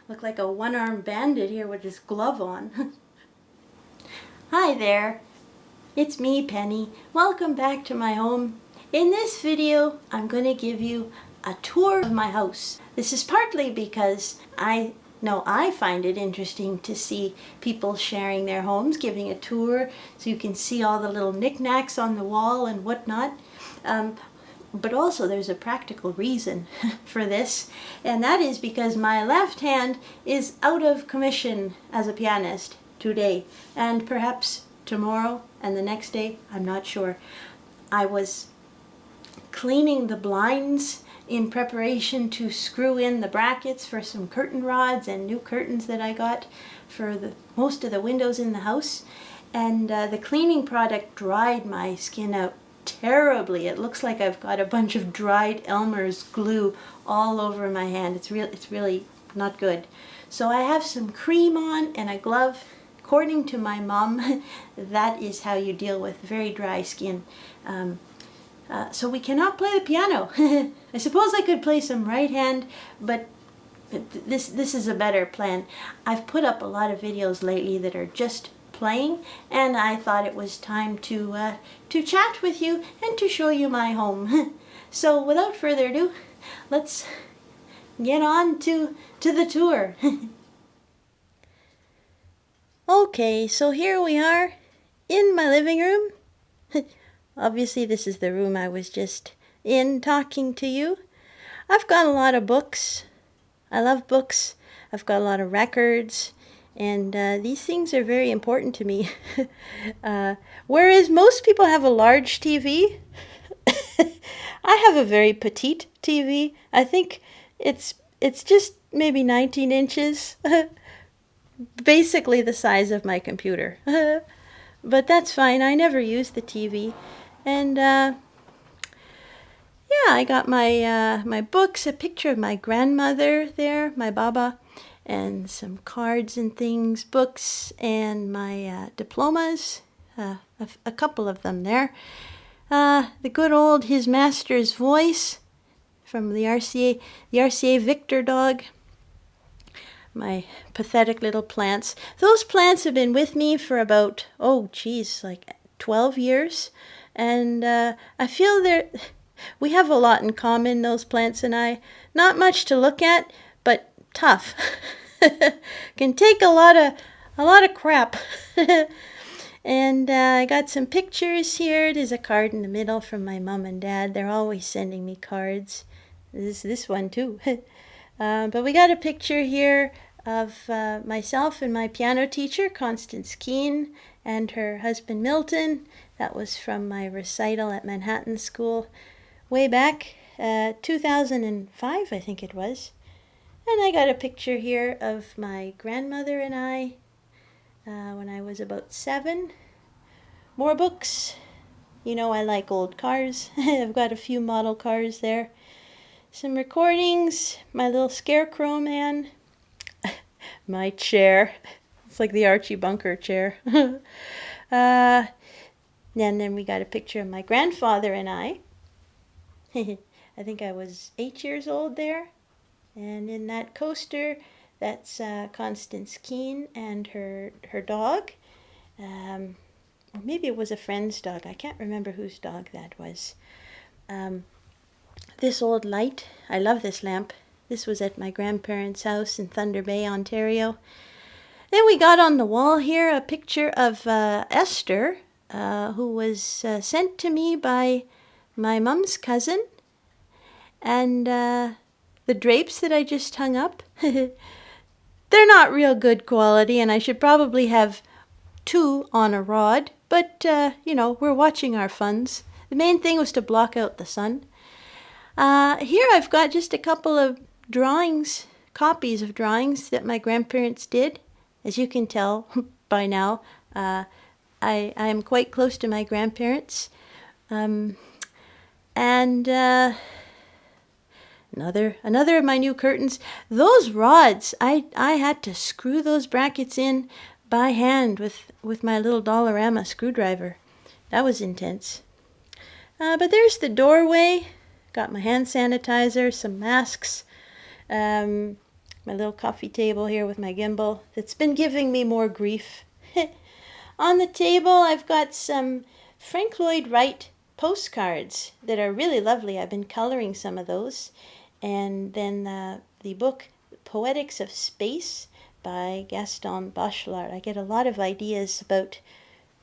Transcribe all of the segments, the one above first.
Look like a one-armed bandit here with his glove on. Hi there, it's me, Penny. Welcome back to my home. In this video, I'm going to give you a tour of my house. This is partly because I find it interesting to see people sharing their homes, giving a tour, so you can see all the little knickknacks on the wall and whatnot. But also there's a practical reason for this, and that is because my left hand is out of commission as a pianist today, and perhaps tomorrow and the next day, I'm not sure. I was cleaning the blinds in preparation to screw in the brackets for some curtain rods and new curtains that I got for most of the windows in the house, and the cleaning product dried my skin out terribly. It looks like I've got a bunch of dried Elmer's glue all over my hand. It's really not good. So I have some cream on and a glove. According to my mom, that is how you deal with very dry skin. So we cannot play the piano. I suppose I could play some right hand, but this is a better plan. I've put up a lot of videos lately that are just playing, and I thought it was time to chat with you and to show you my home. So without further ado, let's get on to the tour. Okay, so here we are in my living room. Obviously this is the room I was just in talking to you. I've got a lot of books. I love books. I've got a lot of records. And these things are very important to me. Whereas most people have a large TV, I have a very petite TV. I think it's just maybe 19 inches, basically the size of my computer. But that's fine. I never use the TV. And yeah, I got my books, a picture of my grandmother there, my Baba, and some cards and things, books, and my diplomas, a couple of them there. The good old His Master's Voice from the RCA Victor dog. My pathetic little plants. Those plants have been with me for about, like 12 years. And I feel we have a lot in common, those plants and I. Not much to look at, but tough. Can take a lot of crap. And I got some pictures here. There's a card in the middle from my mom and dad. They're always sending me cards. This one too. But we got a picture here of myself and my piano teacher, Constance Keene, and her husband Milton. That was from my recital at Manhattan School way back, 2005, I think it was. And I got a picture here of my grandmother and I when I was about 7. More books. You know I like old cars. I've got a few model cars there. Some recordings. My little scarecrow man. My chair. It's like the Archie Bunker chair. And then we got a picture of my grandfather and I. I think I was 8 years old there. And in that coaster, that's Constance Keene and her dog. Or maybe it was a friend's dog. I can't remember whose dog that was. This old light, I love this lamp. This was at my grandparents' house in Thunder Bay, Ontario. Then we got on the wall here a picture of Esther, who was sent to me by my mom's cousin. And the drapes that I just hung up, they're not real good quality, and I should probably have 2 on a rod, but, we're watching our funds. The main thing was to block out the sun. Here I've got just a couple of drawings, copies of drawings that my grandparents did. As you can tell by now, I am quite close to my grandparents. And another of my new curtains. Those rods, I had to screw those brackets in by hand with my little Dollarama screwdriver. That was intense. But there's the doorway. Got my hand sanitizer, some masks. My little coffee table here with my gimbal that's been giving me more grief. On the table, I've got some Frank Lloyd Wright postcards that are really lovely. I've been coloring some of those. And then the book Poetics of Space by Gaston Bachelard. I get a lot of ideas about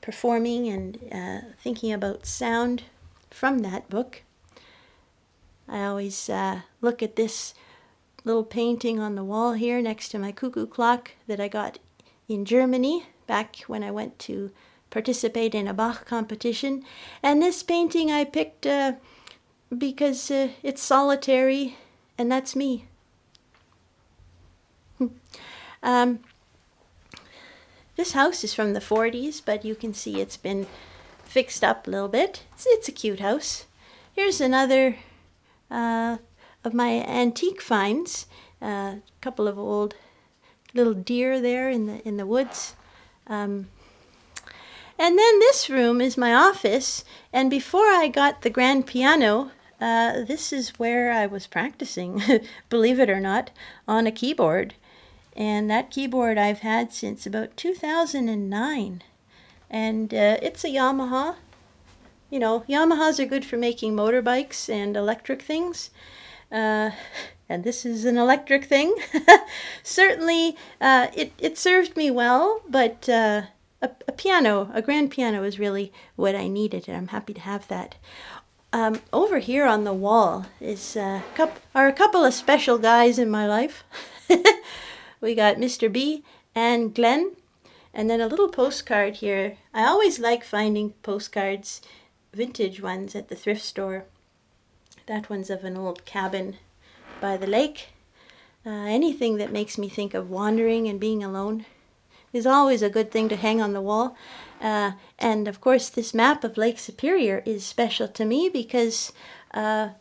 performing and thinking about sound from that book. I always look at this little painting on the wall here next to my cuckoo clock that I got in Germany back when I went to participate in a Bach competition. And this painting I picked because it's solitary, and that's me. This house is from the 40s, but you can see it's been fixed up a little bit. It's a cute house. Here's another of my antique finds. A couple of old little deer there in the woods. And then this room is my office, and before I got the grand piano, this is where I was practicing, believe it or not, on a keyboard. And that keyboard I've had since about 2009. And it's a Yamaha. You know, Yamahas are good for making motorbikes and electric things. And this is an electric thing. Certainly, it served me well, but a piano, a grand piano is really what I needed, and I'm happy to have that. Over here on the wall is are a couple of special guys in my life. We got Mr. B and Glenn, and then a little postcard here. I always like finding postcards, vintage ones at the thrift store. That one's of an old cabin by the lake. Anything that makes me think of wandering and being alone is always a good thing to hang on the wall. And of course, this map of Lake Superior is special to me because I'm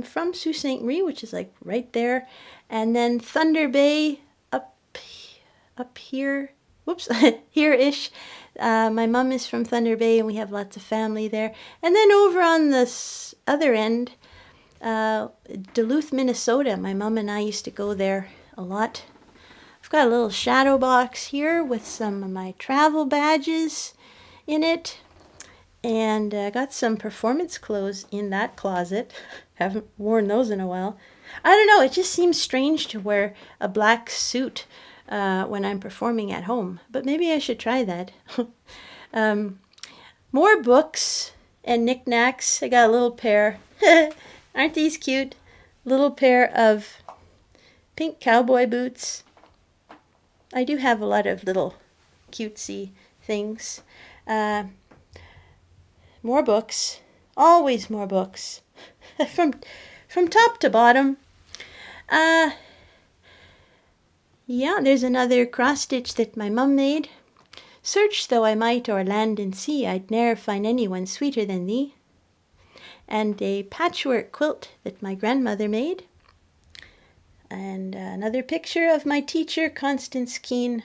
from Sault Ste. Marie, which is like right there, and then Thunder Bay up here, whoops, here-ish. My mom is from Thunder Bay, and we have lots of family there. And then over on this other end, Duluth, Minnesota. My mom and I used to go there a lot. I've got a little shadow box here with some of my travel badges in it. And I got some performance clothes in that closet. Haven't worn those in a while. I don't know, it just seems strange to wear a black suit when I'm performing at home. But maybe I should try that. More books and knickknacks. I got a little pair. Aren't these cute? Little pair of pink cowboy boots. I do have a lot of little cutesy things. More books. Always more books. From top to bottom. Yeah, there's another cross-stitch that my mum made. Search though I might o'er land and sea, I'd ne'er find anyone sweeter than thee. And a patchwork quilt that my grandmother made. And another picture of my teacher, Constance Keene.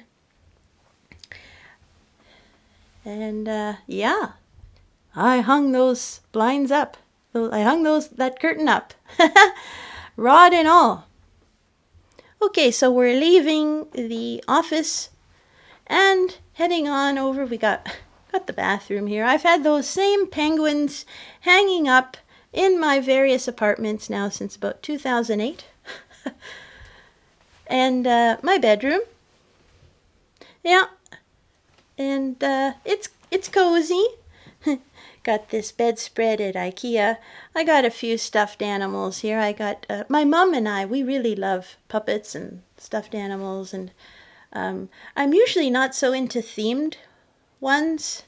And yeah, I hung those blinds up. I hung that curtain up. Rod and all. Okay, so we're leaving the office and heading on over. We got the bathroom here. I've had those same penguins hanging up in my various apartments now since about 2008. And my bedroom. Yeah. And it's cozy. Got this bedspread at IKEA. I got a few stuffed animals here. I got my mom and I, we really love puppets and stuffed animals, and I'm usually not so into themed ones.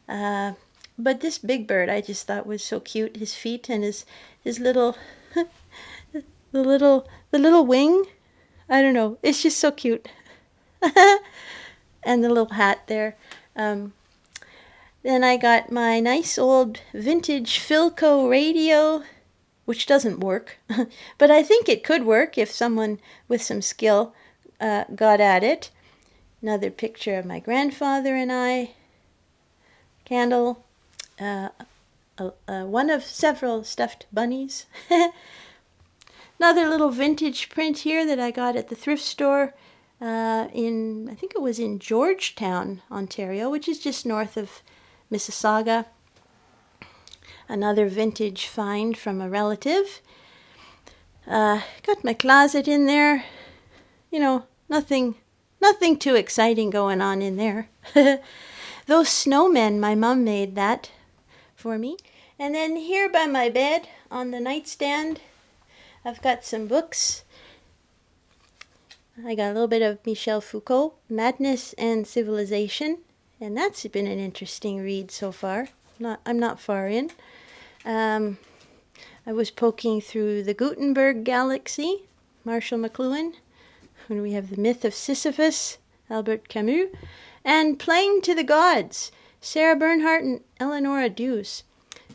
But this big bird I just thought was so cute. His feet and his little the little wing. I don't know. It's just so cute. And the little hat there. Then I got my nice old vintage Philco radio, which doesn't work. But I think it could work if someone with some skill got at it. Another picture of my grandfather and I. Candle. One of several stuffed bunnies. Not Another little vintage print here that I got at the thrift store I think it was in Georgetown, Ontario, which is just north of Mississauga. Another vintage find from a relative. Got my closet in there. You know, nothing too exciting going on in there. Those snowmen, my mom made that for me. And then here by my bed on the nightstand, I've got some books. I got a little bit of Michel Foucault, Madness and Civilization, and that's been an interesting read so far. I'm not far in. I was poking through the Gutenberg Galaxy, Marshall McLuhan, when we have The Myth of Sisyphus, Albert Camus, and Playing to the Gods, Sarah Bernhardt and Eleonora Duse,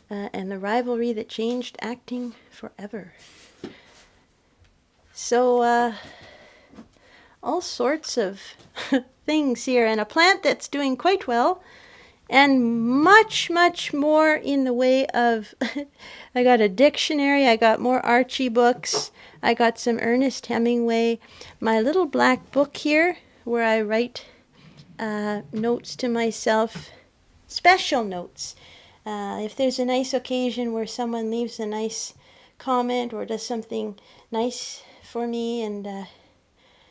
and the rivalry that changed acting forever. So, all sorts of things here, and a plant that's doing quite well, and much more in the way of I got a dictionary, I got more Archie books, I got some Ernest Hemingway, my little black book here where I write notes to myself, special notes. If there's a nice occasion where someone leaves a nice comment or does something nice for me, and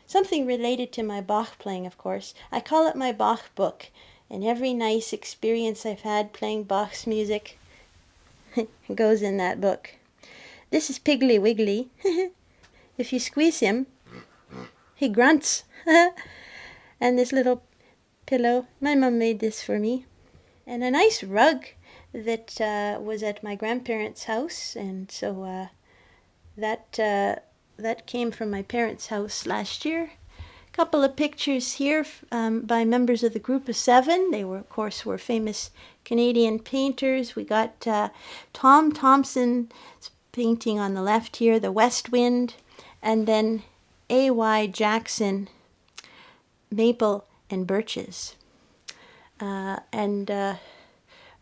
something related to my Bach playing, of course, I call it my Bach book. And every nice experience I've had playing Bach's music goes in that book. This is Piggly Wiggly. If you squeeze him, he grunts. And this little pillow, my mom made this for me. And a nice rug that was at my grandparents' house. And so that came from my parents' house last year. Couple of pictures here by members of the Group of Seven. They were, of course, famous Canadian painters. We got Tom Thompson's painting on the left here, The West Wind, and then A.Y. Jackson, Maple and Birches. And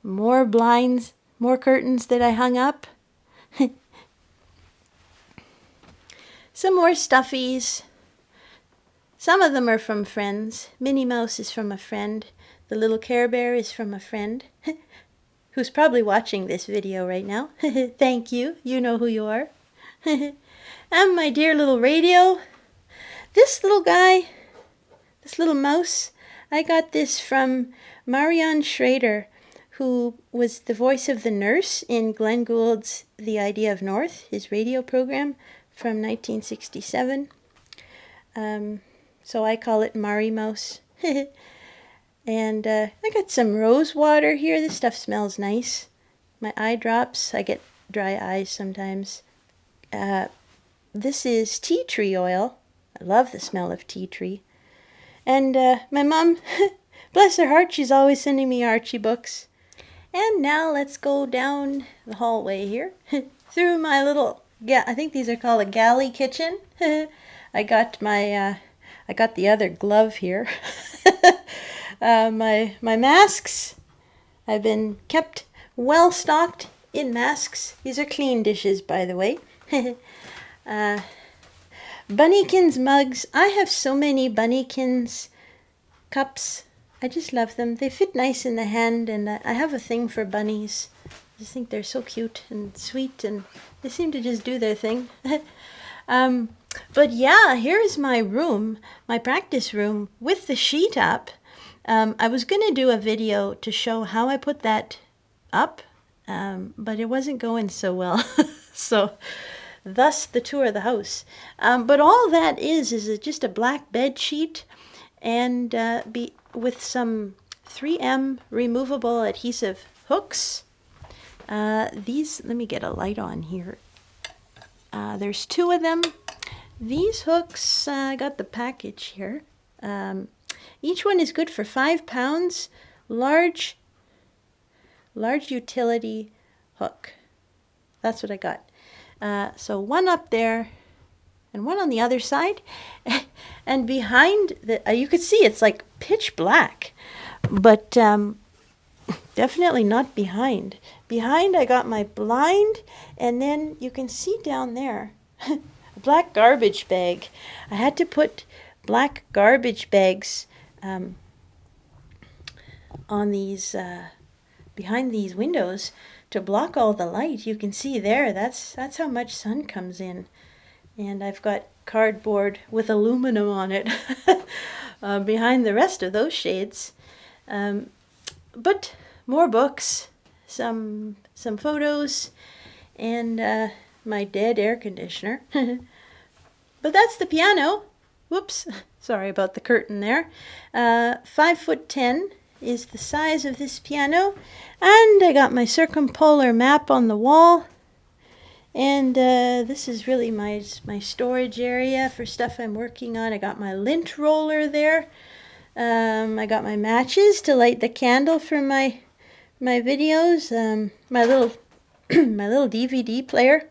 more blinds, more curtains that I hung up. Some more stuffies. Some of them are from friends. Minnie Mouse is from a friend. The little Care Bear is from a friend who's probably watching this video right now. Thank you. You know who you are. And my dear little radio. This little guy, this little mouse, I got this from Marianne Schrader, who was the voice of the nurse in Glenn Gould's The Idea of North, his radio program from 1967. So I call it Mari Mouse. And I got some rose water here. This stuff smells nice. My eye drops. I get dry eyes sometimes. This is tea tree oil. I love the smell of tea tree. And my mom, bless her heart, she's always sending me Archie books. And now let's go down the hallway here through my little, I think these are called a galley kitchen. I got the other glove here. My masks. I've been kept well stocked in masks. These are clean dishes, by the way. Bunnykins mugs. I have so many Bunnykins cups. I just love them. They fit nice in the hand, and I have a thing for bunnies. I just think they're so cute and sweet, and they seem to just do their thing. But yeah, here's my room, my practice room with the sheet up. I was going to do a video to show how I put that up, but it wasn't going so well. So thus the tour of the house. But all that is just a black bed sheet and with some 3M removable adhesive hooks. These, let me get a light on here. There's 2 of them. These hooks, I got the package here. Each one is good for 5 pounds. Large utility hook. That's what I got. So one up there and one on the other side. And behind, you could see it's like pitch black. But definitely not behind. Behind I got my blind, and then you can see down there A black garbage bag. I had to put black garbage bags on these behind these windows to block all the light. You can see there, that's how much sun comes in. And I've got cardboard with aluminum on it behind the rest of those shades. But more books, some photos, and my dead air conditioner. But that's the piano. Whoops, sorry about the curtain there. 5'10" is the size of this piano, and I got my circumpolar map on the wall. And this is really my storage area for stuff I'm working on. I got my lint roller there. I got my matches to light the candle for my videos. My little my little DVD player.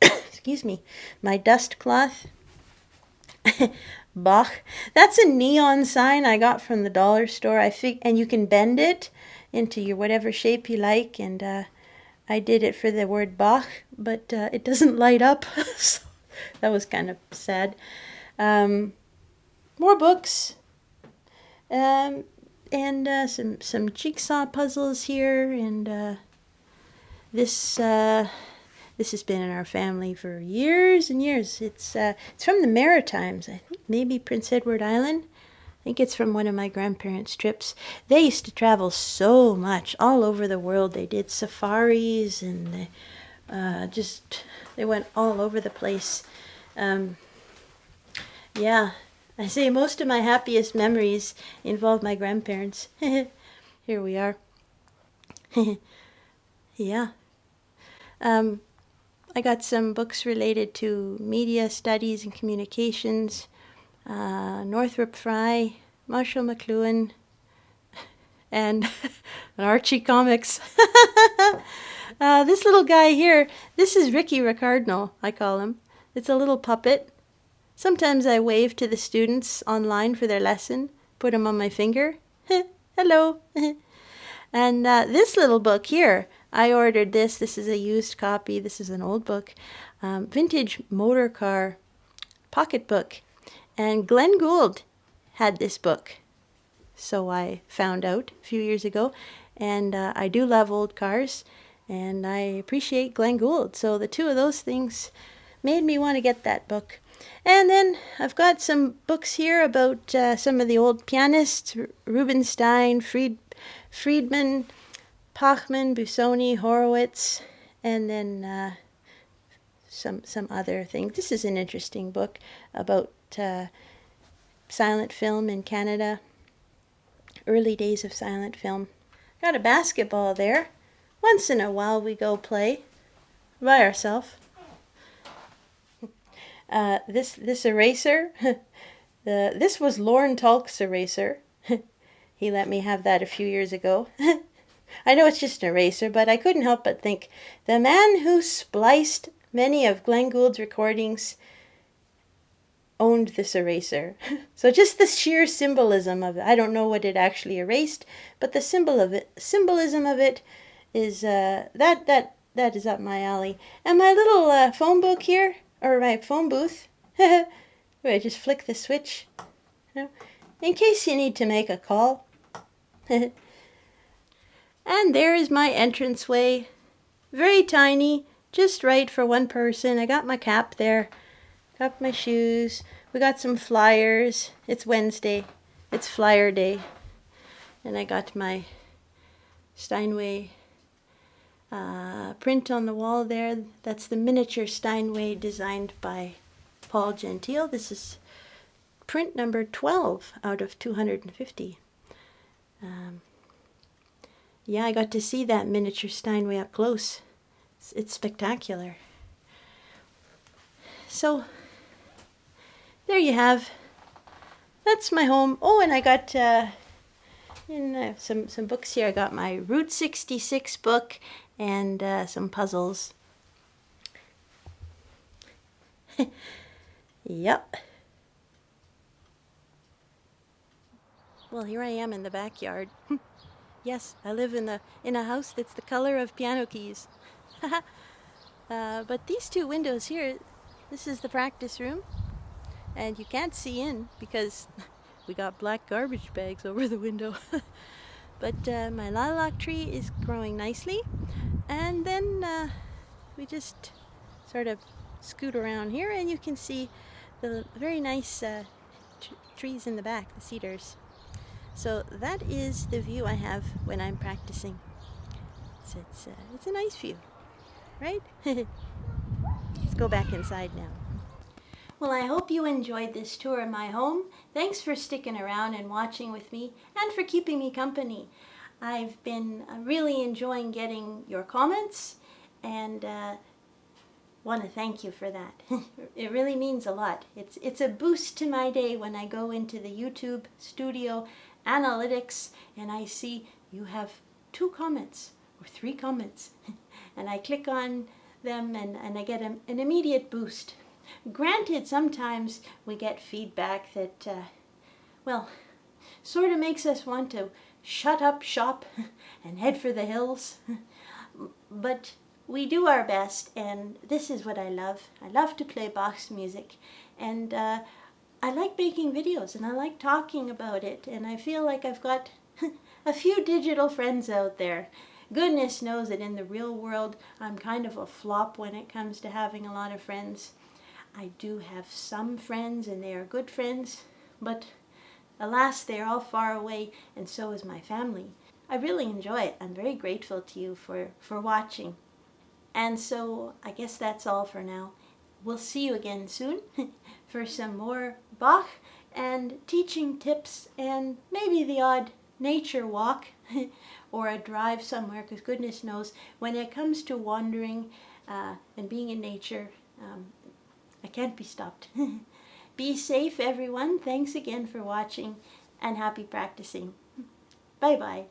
Excuse me. My dust cloth. Bach. That's a neon sign I got from the dollar store. And you can bend it into your whatever shape you like. And I did it for the word Bach, but it doesn't light up. So that was kind of sad. More books. And some jigsaw puzzles here, and this has been in our family for years and years. It's from the Maritimes, I think maybe Prince Edward Island. I think it's from one of my grandparents' trips. They used to travel so much all over the world. They did safaris, and they went all over the place. Yeah. I say most of my happiest memories involve my grandparents. Here we are. Yeah. I got some books related to media studies and communications. Northrop Frye, Marshall McLuhan, and Archie comics. This little guy here, this is Ricky Ricardinal, I call him. It's a little puppet. Sometimes I wave to the students online for their lesson, put them on my finger. Hello. And this little book here, I ordered this. This is a used copy. This is an old book. Vintage motor car pocketbook. And Glenn Gould had this book. So I found out a few years ago. And I do love old cars. And I appreciate Glenn Gould. So the two of those things made me want to get that book. And then I've got some books here about some of the old pianists, Rubinstein, Friedman, Pachman, Busoni, Horowitz, and then some other things. This is an interesting book about silent film in Canada, early days of silent film. Got a basketball there. Once in a while we go play by ourselves. This eraser, this was Lorne Tulk's eraser. He let me have that a few years ago. I know it's just an eraser, but I couldn't help but think, the man who spliced many of Glenn Gould's recordings owned this eraser. So just the sheer symbolism of it. I don't know what it actually erased, but the symbolism of it is that is up my alley. And my little phone book here, or my phone booth. I just flick the switch, in case you need to make a call. And there is my entranceway. Very tiny, just right for one person. I got my cap there, got my shoes. We got some flyers. It's Wednesday. It's flyer day. And I got my Steinway print on the wall there. That's the miniature Steinway designed by Paul Gentile. This is print number 12 out of 250. Yeah, I got to see that miniature Steinway up close. It's spectacular. So, there you have. That's my home. Oh, and I got some books here. I got my Route 66 book and some puzzles. Yep. Well, here I am in the backyard. Yes, I live in a house that's the color of piano keys. But these two windows here, This is the practice room, and you can't see in because we got black garbage bags over the window. But my lilac tree is growing nicely, and then we just sort of scoot around here, and you can see the very nice trees in the back, the cedars. So that is the view I have when I'm practicing. It's a nice view, right? Let's go back inside now. Well, I hope you enjoyed this tour of my home. Thanks for sticking around and watching with me and for keeping me company. I've been really enjoying getting your comments and want to thank you for that. It really means a lot. It's a boost to my day when I go into the YouTube studio analytics and I see you have 2 comments or 3 comments and I click on them and I get an immediate boost. Granted, sometimes we get feedback that, well, sort of makes us want to shut up shop and head for the hills. But we do our best, and this is what I love. I love to play Bach's music, and I like making videos, and I like talking about it, and I feel like I've got a few digital friends out there. Goodness knows that in the real world, I'm kind of a flop when it comes to having a lot of friends. I do have some friends, and they are good friends, but alas, they're all far away, and so is my family. I really enjoy it. I'm very grateful to you for watching. And so I guess that's all for now. We'll see you again soon for some more Bach and teaching tips and maybe the odd nature walk or a drive somewhere, because goodness knows when it comes to wandering and being in nature, I can't be stopped. Be safe, everyone. Thanks again for watching and happy practicing. Bye-bye.